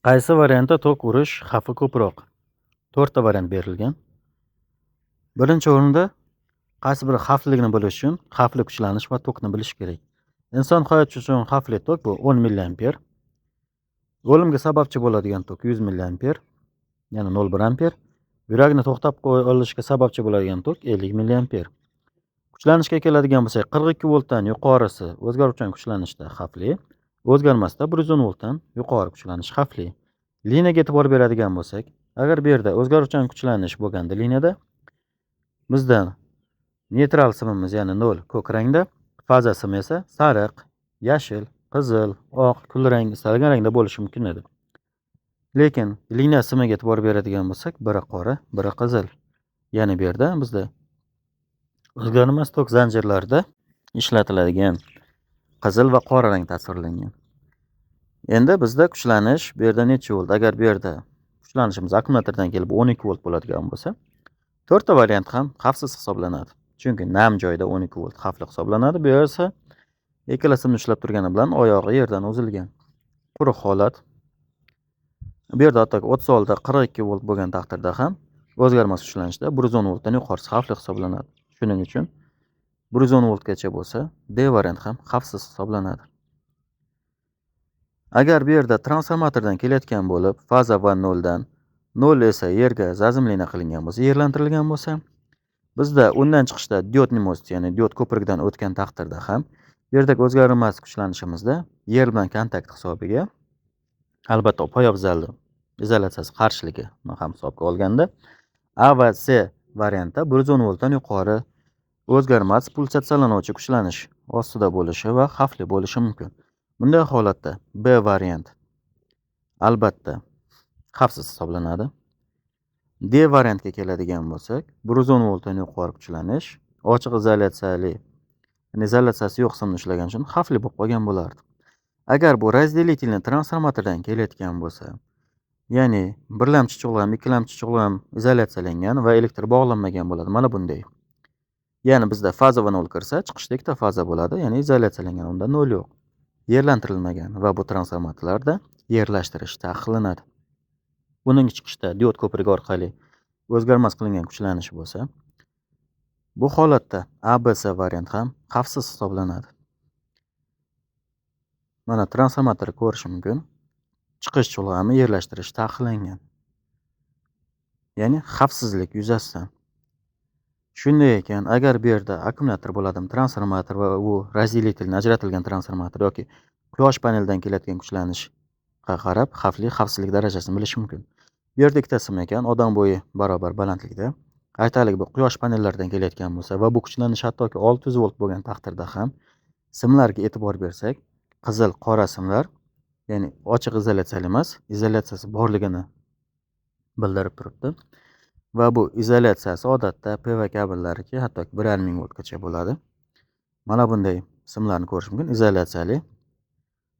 Qaysi variantda tok urish xavfi ko'proq? 4 ta variant berilgan. Birinchi o'rinda qaysi biri xavfliligini bilish uchun xavfli kuchlanish va tokni bilish kerak. Inson hayoti uchun xavfli tok bu 10 milliamper. O'limga sababchi bo'ladigan tok 100 milliamper, ya'ni 0,1 amper. Yurakni to'xtab qolishga sababchi bo'ladigan tok 50 milliamper. Kuchlanishga keladigan bo'lsak, 42 voltdan yuqorisi o'zgaruvchan kuchlanishda xavfli, o'zgarmasda 110 voltdan yuqori kuchlanish xavfli. Liniyaga e'tibor beradigan bo'lsak, agar bu yerda o'zgaruvchan kuchlanish bo'lganda liniyada bizda neytral simimiz, ya'ni 0 ko'k rangda, faza simi esa sariq, yashil, qizil, oq, kulrang istalgan rangda bo'lishi mumkin edi. Lekin liniya simiga e'tibor beradigan bo'lsak, biri qora, biri qizil. Ya'ni bu yerda bizda o'zgarmas tok zanjirlarida ishlatiladigan qizil va qora rang tasvirlangan. Endi bizda kuchlanish bu yerda necha volt? Agar bu yerda kuchlanishimiz akkumulyatordan kelib 12 volt bo'ladigan bo'lsa, 4 ta variant ham xavfsiz hisoblanadi. Chunki nam joyda 12 volt xavfli hisoblanadi. Bu esa ikkala simni ushlab turgani bilan oyog'i yerdan uzilgan. Quruq holat. Bu yerda hatto 36 da 42 volt bo'lgan taqdirda ham o'zgarmas kuchlanishda 110 voltdan yuqorisi xavfli hisoblanadi. Shuning uchun 110 voltgacha bo'lsa, D variant ham xavfsiz hisoblanadi. Agar bu yerda transformatordan kelayotgan bo'lib, faza va 0 dan 0 esa yerga zazimlina qilingan bo'lsa, yerlantirilgan bo'lsa, bizda undan chiqishda diodni most, ya'ni diod ko'prikdan o'tgan taqdirda ham bu yerdagi o'zgarmas kuchlanishimizda yer bilan kontakt hisobiga, albatta poyabzalni izolyatsiyasi qarshiligi ham hisobga olganda, A va C variantda 110 voltdan yuqori o'zgarmas pulsatsiyalanuvchi kuchlanish ostida bo'lishi va xavfli bo'lishi mumkin. Bunday holatda B variant albatta xavfsiz hisoblanadi. D variantga keladigan bo'lsak, 110 voltdan yuqori kuchlanish ochiq izolyatsiyali, izolyatsiyasi yo'q simni ushlagan uchun xavfli bo'lib qolgan bo'lardi. Agar bu разделительный transformatordan kelayotgan bo'lsa, ya'ni birlamchi chiqilgan, ikkilamchi chiqilgan izolyatsiyalangan va elektr bog'lanmagan bo'ladi. Mana bunday. Ya'ni bizda faza va 0 kirsa, chiqishda ikkita faza bo'ladi, ya'ni izolyatsiyalangan, unda 0 yo'q. Yerlantirilmagan va bu transformatorlarda yerlashtirish taqiqlanadi. Buning chiqishda diod ko'prigi orqali o'zgarmas qilingan kuchlanish bo'lsa, bu holatda ABC variant ham xavfsiz hisoblanadi. Mana transformatorni ko'rish mumkin. Chiqish cho'lg'ami yerlashtirish taqiqlangan. Ya'ni xavfsizlik yuzasidan. Shunday ekan, agar bu yerda akkumulyator bo'ladimi, transformator va u разделительный ajratilgan transformator yoki quyosh panelidan kelayotgan kuchlanishga qarab xavfsizlik darajasini bilish mumkin. Bu yerda ikkita sim ekan, odam bo'yi barobar balandlikda. Aytaylik, bu quyosh panellaridan kelayotgan bo'lsa va bu kuchlanish hattoki 600 volt bo'lgan taqdirda ham simlarga e'tibor bersak, qizil, qora simlar, ya'ni ochiq izolyatsiyali emas, izolyatsiyasi borligini bildirib turibdi. Va bu izolyatsiyasi odatda PV kabellariki hattoki 1,5 voltgacha bo'ladi. Mana bunday simlarni ko'rish mumkin, izolyatsiyali.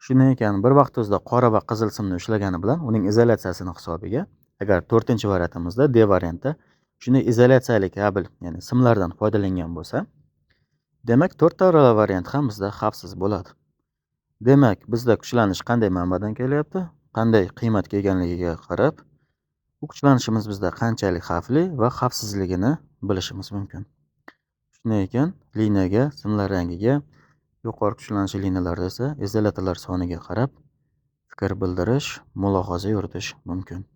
Shunday ekan, bir vaqt o'zida qora va qizil simni ushlagani bilan uning izolyatsiyasini hisobiga, agar 4-variantimizda D variantda shunday izolyatsiyali kabel, ya'ni simlardan foydalangan bo'lsa, demak 4 variant ham bizda xavfsiz bo'ladi. Demak, bizda kuchlanish qanday manbadan kelyapti, qanday qiymatga egalligiga qarab, bu kuchlanishimiz bizda qanchalik xavfli va xavfsizligini bilishimiz mumkin. Shunday ekan, liniyaga, simlar rangiga, yuqori kuchlanish liniyalarida esa izolyatorlar soniga qarab fikr bildirish, mulohaza yuritish mumkin.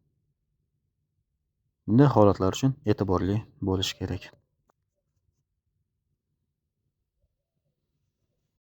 Bunday holatlar uchun e'tiborli bo'lish kerak.